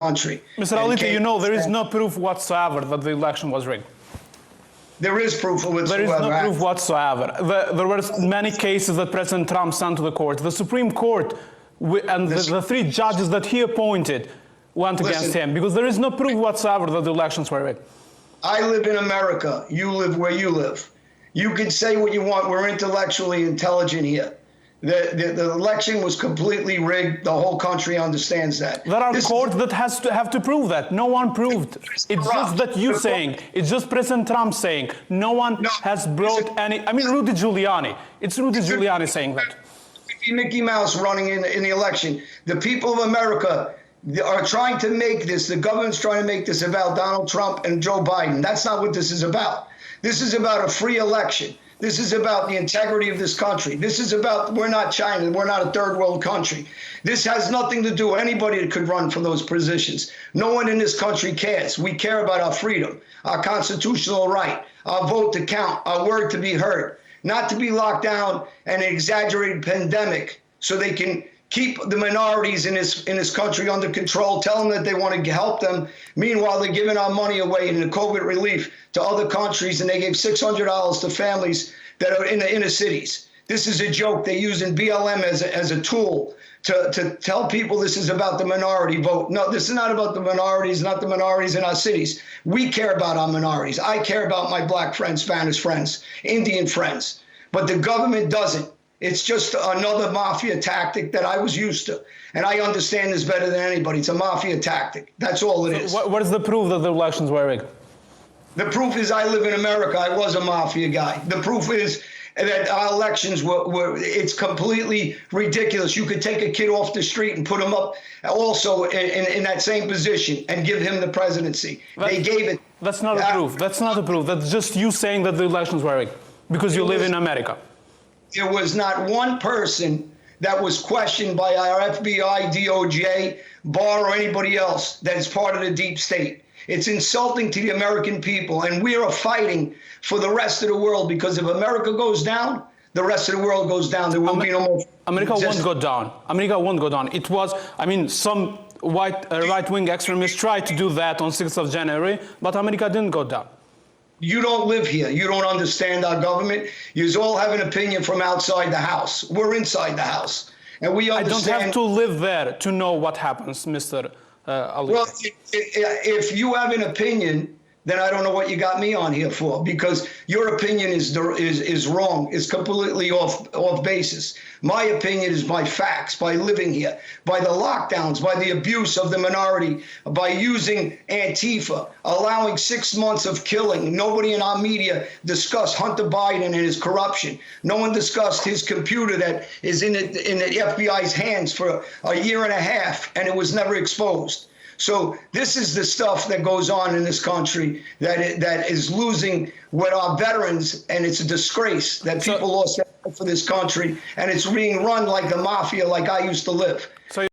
country. Mr. Alite, you know there is no proof whatsoever that the election was rigged. There is proof of whatsoever. There is no proof whatsoever. There were many cases that President Trump sent to the court. The Supreme Court and the three judges that he appointed went against him because there is no proof whatsoever that the elections were rigged. I live in America. You live where you live. You can say what you want. We're intellectually intelligent here. The election was completely rigged. The whole country understands that. There are courts that have to prove that. No one proved. It's just that you saying. It's just President Trump saying. No one has brought any. I mean, Rudy Giuliani. It's Rudy Giuliani saying that. Mickey Mouse running in the election. The people of America are trying to make this. The government's trying to make this about Donald Trump and Joe Biden. That's not what this is about. This is about a free election. This is about the integrity of this country. This is about, we're not China. We're not a third world country. This has nothing to do with anybody that could run for those positions. No one in this country cares. We care about our freedom, our constitutional right, our vote to count, our word to be heard, not to be locked down in an exaggerated pandemic so they can keep the minorities in this country under control, tell them that they want to help them. Meanwhile, they're giving our money away in the COVID relief to other countries, and they gave $600 to families that are in the inner cities. This is a joke. They're using BLM as a tool to tell people this is about the minority vote. No, this is not about the minorities, not the minorities in our cities. We care about our minorities. I care about my black friends, Spanish friends, Indian friends, but the government doesn't. It's just another mafia tactic that I was used to. And I understand this better than anybody. It's a mafia tactic. That's all it is. What is the proof that the elections were rigged? The proof is I live in America. I was a mafia guy. The proof is that our elections it's completely ridiculous. You could take a kid off the street and put him up also in that same position and give him the presidency. They gave it. That's not a proof. That's not a proof. That's just you saying that the elections were rigged because you live in America. There was not one person that was questioned by our FBI, DOJ, Barr, or anybody else that is part of the deep state. It's insulting to the American people, and we are fighting for the rest of the world because if America goes down, the rest of the world goes down. There will be no more. America won't go down. America won't go down. It was, I mean, some right-wing extremists tried to do that on 6th of January, but America didn't go down. You don't live here. You don't understand our government. You all have an opinion from outside the house. We're inside the house. And we understand. I don't have to live there to know what happens, Mr. Alite. Well, if you have an opinion, then I don't know what you got me on here for, because your opinion is wrong. It's completely off basis. My opinion is by facts, by living here, by the lockdowns, by the abuse of the minority, by using Antifa, allowing 6 months of killing. Nobody in our media discussed Hunter Biden and his corruption. No one discussed his computer that is in the FBI's hands for a year and a half, and it was never exposed. So this is the stuff that goes on in this country that is losing with our veterans, and it's a disgrace that people lost their life for this country, and it's being run like the mafia, like I used to live.